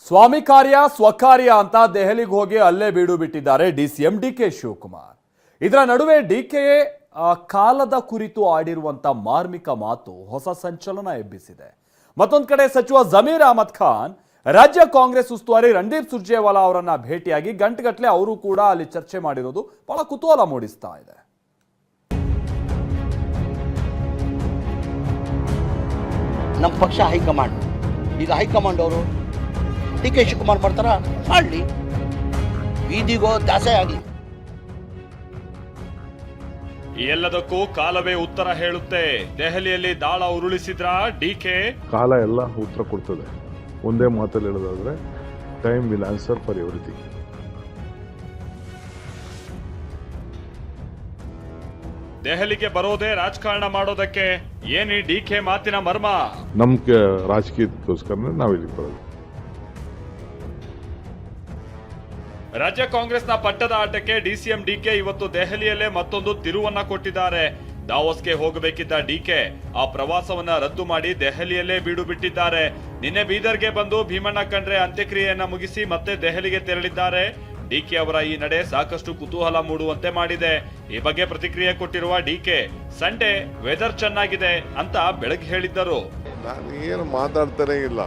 ಸ್ವಾಮಿ ಕಾರ್ಯ ಸ್ವಕಾರ್ಯ ಅಂತ ದೆಹಲಿಗೆ ಹೋಗಿ ಅಲ್ಲೇ ಬೀಡು ಬಿಟ್ಟಿದ್ದಾರೆ ಡಿಸಿಎಂ ಡಿಕೆ ಶಿವಕುಮಾರ್. ಇದರ ನಡುವೆ ಡಿಕೆ ಕಾಲದ ಕುರಿತು ಆಡಿರುವಂತ ಮಾರ್ಮಿಕ ಮಾತು ಹೊಸ ಸಂಚಲನ ಎಬ್ಬಿಸಿದೆ. ಮತ್ತೊಂದು ಕಡೆ ಸಚಿವ ಜಮೀರ್ ಅಹಮದ್ ಖಾನ್ ರಾಜ್ಯ ಕಾಂಗ್ರೆಸ್ ಉಸ್ತುವಾರಿ ರಣದೀಪ್ ಸುರ್ಜೇವಾಲಾ ಅವರನ್ನ ಭೇಟಿಯಾಗಿ ಗಂಟೆಗಟ್ಟಲೆ ಅವರು ಕೂಡ ಅಲ್ಲಿ ಚರ್ಚೆ ಮಾಡಿರೋದು ಬಹಳ ಕುತೂಹಲ ಮೂಡಿಸ್ತಾ ಇದೆ. ನಮ್ಮ ಪಕ್ಷ ಹೈಕಮಾಂಡ್, ಈಗ ಹೈಕಮಾಂಡ್ ಅವರು ಡಿ ಕೆ ಶಿವಕುಮಾರ್ ಮಾಡ್ತಾರ ಮಾಡಲಿ, ಬೀದಿಗೋ ದಾಸೆ ಆಗಲಿ. ಎಲ್ಲದಕ್ಕೂ ಕಾಲವೇ ಉತ್ತರ ಹೇಳುತ್ತೆ. ದೆಹಲಿಯಲ್ಲಿ ದಾಳ ಉರುಳಿಸಿದ್ರ ಡಿಕೆ. ಕಾಲ ಎಲ್ಲ ಉತ್ತರ ಕೊಡ್ತದೆ. ಒಂದೇ ಮಾತಲ್ಲಿ ಹೇಳೋದಾದ್ರೆ time will answer for everything. ದೆಹಲಿಗೆ ಬರೋದೇ ರಾಜಕಾರಣ ಮಾಡೋದಕ್ಕೆ. ಏನಿ ಡಿಕೆ ಮಾತಿನ ಮರ್ಮ? ನಮ್ಗೆ ರಾಜಕೀಯಕ್ಕೋಸ್ಕರ ನಾವಿಲ್ಲಿ ಬರೋದು. ರಾಜ್ಯ ಕಾಂಗ್ರೆಸ್ನ ಪಟ್ಟದ ಆಟಕ್ಕೆ ಡಿಸಿಎಂ ಡಿಕೆ ಇವತ್ತು ದೆಹಲಿಯಲ್ಲೇ ಮತ್ತೊಂದು ತಿರುವನ್ನ ಕೊಟ್ಟಿದ್ದಾರೆ. ದಾವೋಸ್ಗೆ ಹೋಗಬೇಕಿದ್ದ ಡಿಕೆ ಆ ಪ್ರವಾಸವನ್ನ ರದ್ದು ಮಾಡಿ ದೆಹಲಿಯಲ್ಲೇ ಬೀಡು ಬಿಟ್ಟಿದ್ದಾರೆ. ನಿನ್ನೆ ಬೀದರ್ಗೆ ಬಂದು ಭೀಮಣ್ಣ ಖಂಡ್ರೆ ಅಂತ್ಯಕ್ರಿಯೆಯನ್ನ ಮುಗಿಸಿ ಮತ್ತೆ ದೆಹಲಿಗೆ ತೆರಳಿದ್ದಾರೆ. ಡಿಕೆ ಅವರ ಈ ನಡೆ ಸಾಕಷ್ಟು ಕುತೂಹಲ ಮೂಡುವಂತೆ ಮಾಡಿದೆ. ಈ ಬಗ್ಗೆ ಪ್ರತಿಕ್ರಿಯೆ ಕೊಟ್ಟಿರುವ ಡಿಕೆ, ಸಂಡೇ ವೆದರ್ ಚೆನ್ನಾಗಿದೆ ಅಂತ ಬೆಳಗ್ಗೆ ಹೇಳಿದ್ದರು. ನಾನು ಏನು ಮಾತಾಡ್ತಾನೆ ಇಲ್ಲ,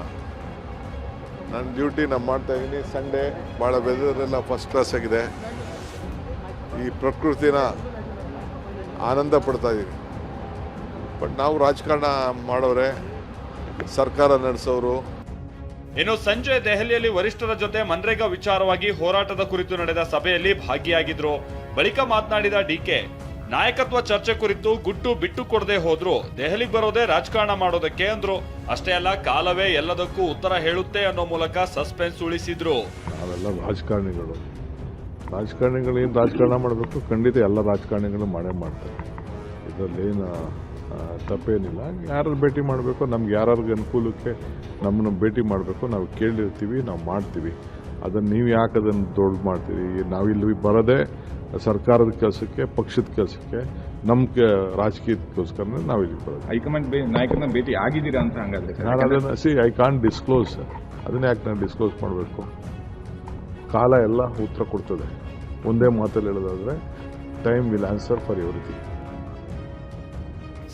ನನ್ನ ಡ್ಯೂಟಿ ನಾನು ಮಾಡ್ತಾ ಇದ್ದೀನಿ. ಸಂಡೇ ಭಾಳ ವೆದರ್ ಎಲ್ಲ ಫಸ್ಟ್ ಕ್ಲಾಸ್ ಆಗಿದೆ. ಈ ಪ್ರಕೃತಿನ ಆನಂದ ಪಡ್ತಾ ಇದ್ದೀನಿ. ಬಟ್ ನಾವು ರಾಜಕಾರಣ ಮಾಡೋರೆ, ಸರ್ಕಾರ ನಡೆಸೋರು. ಇನ್ನು ಸಂಜೆ ದೆಹಲಿಯಲ್ಲಿ ವರಿಷ್ಠರ ಜೊತೆ ಮನ್ರೇಗಾ ವಿಚಾರವಾಗಿ ಹೋರಾಟದ ಕುರಿತು ನಡೆದ ಸಭೆಯಲ್ಲಿ ಭಾಗಿಯಾಗಿದ್ರು. ಬಳಿಕ ಮಾತನಾಡಿದ ಡಿಕೆ, ನಾಯಕತ್ವ ಚರ್ಚೆ ಕುರಿತು ಗುಟ್ಟು ಬಿಟ್ಟು ಕೊಡದೆ ಹೋದ್ರು. ದೆಹಲಿಗೆ ಬರೋದೇ ರಾಜಕಾರಣ ಮಾಡೋದಕ್ಕೆ ಅಂದ್ರು. ಅಷ್ಟೇ ಅಲ್ಲ, ಕಾಲವೇ ಎಲ್ಲದಕ್ಕೂ ಉತ್ತರ ಹೇಳುತ್ತೆ ಅನ್ನೋ ಮೂಲಕ ಸಸ್ಪೆನ್ಸ್ ಉಳಿಸಿದ್ರು. ನಾವೆಲ್ಲ ರಾಜಕಾರಣಿಗಳು ಏನು ರಾಜಕಾರಣ ಮಾಡಬೇಕು, ಖಂಡಿತ ಎಲ್ಲ ರಾಜಕಾರಣಿಗಳು ಮಾಡೇ ಮಾಡ್ತಾರೆ. ಇದರಲ್ಲೇನು ತಪ್ಪೇನಿಲ್ಲ. ಯಾರು ಭೇಟಿ ಮಾಡಬೇಕು, ನಮ್ಗೆ ಯಾರ್ಯಾರಿಗೆ ಅನುಕೂಲಕ್ಕೆ ನಮ್ಮನ್ನು ಭೇಟಿ ಮಾಡಬೇಕು ನಾವು ಕೇಳಿರ್ತೀವಿ, ನಾವು ಮಾಡ್ತೀವಿ. ಅದನ್ನು ನೀವು ಯಾಕೆ ಅದನ್ನು ದೊಡ್ಡ ಮಾಡ್ತೀರಿ? ನಾವಿಲ್ಲಿ ಬರೋದೇ ಸರ್ಕಾರದ ಕೆಲಸಕ್ಕೆ, ಪಕ್ಷದ ಕೆಲಸಕ್ಕೆ, ನಮ್ಮ ರಾಜಕೀಯಕ್ಕೋಸ್ಕರ ನಾವಿಲ್ಲಿ ಬರೋದು. ಹೈಕಮಾಂಡ್ ನಾಯಕರನ್ನ ಭೇಟಿ ಆಗಿದ್ದೀರಾ ಅಂತ ಹಂಗಾದ್ರೆ? ನಾನು ಅದನ್ನು ಐ ಕಾಂಟ್ ಡಿಸ್ಕ್ಲೋಸ್. ಅದನ್ನ ಯಾಕೆ ನಾನು ಡಿಸ್ಕ್ಲೋಸ್ ಮಾಡಬೇಕು? ಕಾಲ ಎಲ್ಲ ಉತ್ತರ ಕೊಡ್ತದೆ. ಒಂದೇ ಮಾತಲ್ಲಿ ಹೇಳೋದಾದ್ರೆ time will answer for everything.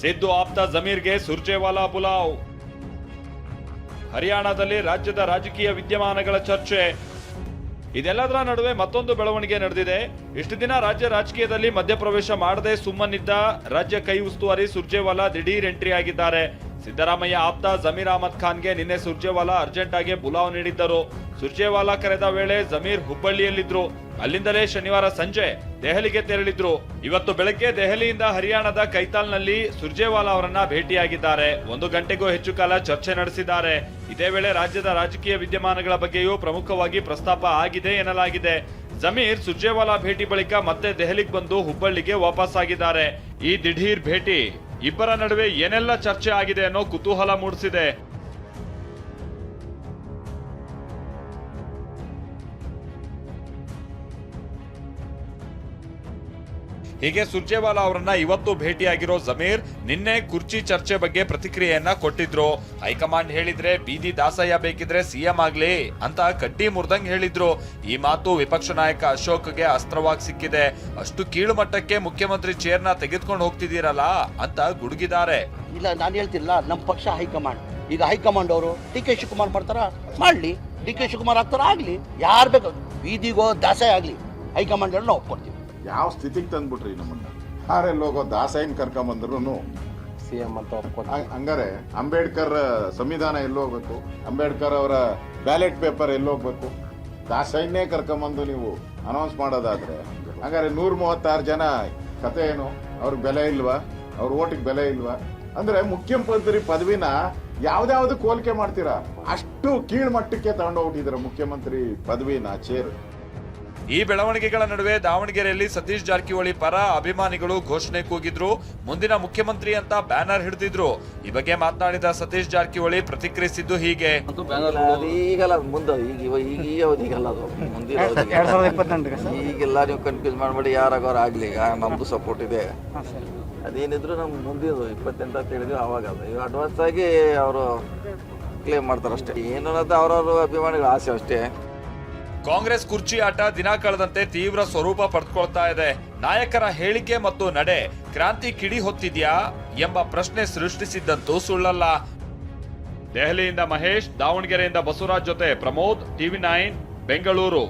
Siddu ಆಪ್ತ ಜಮೀರ್ಗೆ ಸುರ್ಜೇವಾಲಾ ಬುಲಾವ್. ಹರಿಯಾಣದಲ್ಲಿ ರಾಜ್ಯದ ರಾಜಕೀಯ ವಿದ್ಯಮಾನಗಳ ಚರ್ಚೆ. ಇದೆಲ್ಲದರ ನಡುವೆ ಮತ್ತೊಂದು ಬೆಳವಣಿಗೆ ನಡೆದಿದೆ. ಇಷ್ಟು ದಿನ ರಾಜ್ಯ ರಾಜಕೀಯದಲ್ಲಿ ಮಧ್ಯಪ್ರವೇಶ ಮಾಡದೆ ಸುಮ್ಮನಿದ್ದ ರಾಜ್ಯ ಕೈ ಉಸ್ತುವಾರಿ ಸುರ್ಜೇವಾಲಾ ದಿಢೀರ್ ಎಂಟ್ರಿ ಆಗಿದ್ದಾರೆ. ಸಿದ್ದರಾಮಯ್ಯ ಆಪ್ತ ಜಮೀರ್ ಅಹಮದ್ ಖಾನ್ಗೆ ನಿನ್ನೆ ಸುರ್ಜೇವಾಲಾ ಅರ್ಜೆಂಟ್ ಆಗಿ ಬುಲಾವ್ ನೀಡಿದ್ದರು. ಸುರ್ಜೇವಾಲಾ ಕರೆದ ವೇಳೆ ಜಮೀರ್ ಹುಬ್ಬಳ್ಳಿಯಲ್ಲಿದ್ರು. ಅಲ್ಲಿಂದಲೇ ಶನಿವಾರ ಸಂಜೆ ದೆಹಲಿಗೆ ತೆರಳಿದ್ರು. ಇವತ್ತು ಬೆಳಗ್ಗೆ ದೆಹಲಿಯಿಂದ ಹರಿಯಾಣದ ಕೈತಾಲ್ನಲ್ಲಿ ಸುರ್ಜೇವಾಲಾ ಅವರನ್ನ ಭೇಟಿಯಾಗಿದ್ದಾರೆ. 1 ಗಂಟೆಗೂ ಹೆಚ್ಚು ಕಾಲ ಚರ್ಚೆ ನಡೆಸಿದ್ದಾರೆ. ಇದೇ ವೇಳೆ ರಾಜ್ಯದ ರಾಜಕೀಯ ವಿದ್ಯಮಾನಗಳ ಬಗ್ಗೆಯೂ ಪ್ರಮುಖವಾಗಿ ಪ್ರಸ್ತಾಪ ಆಗಿದೆ ಎನ್ನಲಾಗಿದೆ. ಜಮೀರ್ ಸುರ್ಜೇವಾಲಾ ಭೇಟಿ ಬಳಿಕ ಮತ್ತೆ ದೆಹಲಿಗೆ ಬಂದು ಹುಬ್ಬಳ್ಳಿಗೆ ವಾಪಸ್ ಆಗಿದ್ದಾರೆ. ಈ ದಿಢೀರ್ ಭೇಟಿ ಇಬ್ಬರ ನಡುವೆ ಏನೆಲ್ಲ ಚರ್ಚೆ ಆಗಿದೆ ಅನ್ನೋ ಕುತೂಹಲ ಮೂಡಿಸಿದೆ. ಹೀಗೆ ಸುರ್ಜೇವಾಲಾ ಅವರನ್ನ ಇವತ್ತು ಭೇಟಿಯಾಗಿರೋ ಜಮೀರ್ ನಿನ್ನೆ ಕುರ್ಚಿ ಚರ್ಚೆ ಬಗ್ಗೆ ಪ್ರತಿಕ್ರಿಯೆಯನ್ನ ಕೊಟ್ಟಿದ್ರು. ಹೈಕಮಾಂಡ್ ಹೇಳಿದ್ರೆ ಬೀದಿ ದಾಸಯ್ಯ ಬೇಕಿದ್ರೆ ಸಿಎಂ ಆಗ್ಲಿ ಅಂತ ಕಡ್ಡಿ ಮುರ್ದಂಗ್ ಹೇಳಿದ್ರು. ಈ ಮಾತು ವಿಪಕ್ಷ ನಾಯಕ ಅಶೋಕ್ಗೆ ಅಸ್ತ್ರವಾಗಿ ಸಿಕ್ಕಿದೆ. ಅಷ್ಟು ಕೀಳು ಮಟ್ಟಕ್ಕೆ ಮುಖ್ಯಮಂತ್ರಿ ಚೇರ್ನ ತೆಗೆದುಕೊಂಡು ಹೋಗ್ತಿದ್ದೀರಲ್ಲ ಅಂತ ಗುಡುಗಿದ್ದಾರೆ. ಇಲ್ಲ, ನಾನು ಹೇಳ್ತಿಲ್ಲ, ನಮ್ಮ ಪಕ್ಷ ಹೈಕಮಾಂಡ್, ಈಗ ಹೈಕಮಾಂಡ್ ಅವರು ಡಿ ಕೆ ಶಿವಕುಮಾರ್ ಮಾಡ್ತಾರ ಮಾಡಲಿ, ಡಿ ಕೆ ಶಿವಕುಮಾರ್ ಆಗ್ತಾರ ಆಗಲಿ, ಯಾರು ಬೇಕು ಬೀದಿಗೋ ದಾಸೆ ಆಗಲಿ, ಹೈಕಮಾಂಡ್ ನಾವು ಒಪ್ಕೊಡ್ತೀವಿ. ಯಾವ ಸ್ಥಿತಿಗೆ ತಂದ್ಬಿಟ್ರಿ ನಮ್ಮನ್ನ? ಯಾರೆಲ್ಲ ಹೋಗೋ ದಾಸೈನ್ ಕರ್ಕೊಂಬಂದ್ರು ಸಿಎಂ ಅಂತ ಒಪ್ಕೊಂಡು ಹಂಗಾರೆ ಅಂಬೇಡ್ಕರ್ ಸಂವಿಧಾನ ಎಲ್ಲೋಗ್ಬೇಕು? ಅಂಬೇಡ್ಕರ್ ಅವರ ಬ್ಯಾಲೆಟ್ ಪೇಪರ್ ಎಲ್ಲೋಗ್ಬೇಕು? ದಾಸೈನ್ನೇ ಕರ್ಕೊಂಬಂದು ನೀವು ಅನೌನ್ಸ್ ಮಾಡೋದಾದ್ರೆ ಹಂಗಾರೆ 136 ಜನ ಕತೆ ಏನು? ಅವ್ರಿಗೆ ಬೆಲೆ ಇಲ್ವಾ? ಅವ್ರ ಓಟಿಗೆ ಬೆಲೆ ಇಲ್ವಾ? ಅಂದ್ರೆ ಮುಖ್ಯಮಂತ್ರಿ ಪದವಿನ ಯಾವ್ದಾವ್ದು ಹೋಲಿಕೆ ಮಾಡ್ತೀರಾ? ಅಷ್ಟು ಕೀಳ್ ಮಟ್ಟಕ್ಕೆ ತಗೊಂಡೋಗ್ಬಿಟ್ಟಿದ್ರ ಮುಖ್ಯಮಂತ್ರಿ ಪದವಿನ, ಚೇರ್. ಈ ಬೆಳವಣಿಗೆಗಳ ನಡುವೆ ದಾವಣಗೆರೆಯಲ್ಲಿ ಸತೀಶ್ ಜಾರಕಿಹೊಳಿ ಪರ ಅಭಿಮಾನಿಗಳು ಘೋಷಣೆ ಕೂಗಿದ್ರು. ಮುಂದಿನ ಮುಖ್ಯಮಂತ್ರಿ ಅಂತ ಬ್ಯಾನರ್ ಹಿಡಿದಿದ್ರು. ಈ ಬಗ್ಗೆ ಮಾತನಾಡಿದ ಸತೀಶ್ ಜಾರಕಿಹೊಳಿ ಪ್ರತಿಕ್ರಿಯಿಸಿದ್ದು ಹೀಗೆ: ಈಗೆಲ್ಲ ಮುಂದೆ ಈಗೆಲ್ಲ ಈಗೆಲ್ಲ ನೀವು ಕನ್ಫ್ಯೂಸ್ ಮಾಡಬೇಡಿ, ಯಾರಾಗೋರು ಆಗ್ಲಿ, ನಮ್ದು ಸಪೋರ್ಟ್ ಇದೆ. ಅದೇನಿದ್ರು ನಮ್ಗೆ ಮುಂದಿದ್ದು 28 ಅಂತ ಹೇಳಿದ್ವಿ. ಅವಾಗ ಅದು ಅಡ್ವಾನ್ಸ್ ಆಗಿ ಅವರು ಕ್ಲೇಮ್ ಮಾಡ್ತಾರೆ ಅಷ್ಟೇ. ಏನು ಅನ್ನೋದು ಅವ್ರವ್ರ ಅಭಿಮಾನಿಗಳ ಆಸೆ ಅಷ್ಟೇ. ಕಾಂಗ್ರೆಸ್ ಕುರ್ಚಿ ಆಟ ದಿನ ಕಳೆದಂತೆ ತೀವ್ರ ಸ್ವರೂಪ ಪಡೆದುಕೊಳ್ತಾ ಇದೆ. ನಾಯಕರ ಹೇಳಿಕೆ ಮತ್ತು ನಡೆ ಕ್ರಾಂತಿ ಕಿಡಿ ಹೊತ್ತಿದ್ಯಾ ಎಂಬ ಪ್ರಶ್ನೆ ಸೃಷ್ಟಿಸಿದ್ದಂತೂ ಸುಳ್ಳಲ್ಲ. ದೆಹಲಿಯಿಂದ ಮಹೇಶ್, ದಾವಣಗೆರೆಯಿಂದ ಬಸವರಾಜ್ ಜೊತೆ ಪ್ರಮೋದ್, ಟಿವಿ9 ಬೆಂಗಳೂರು.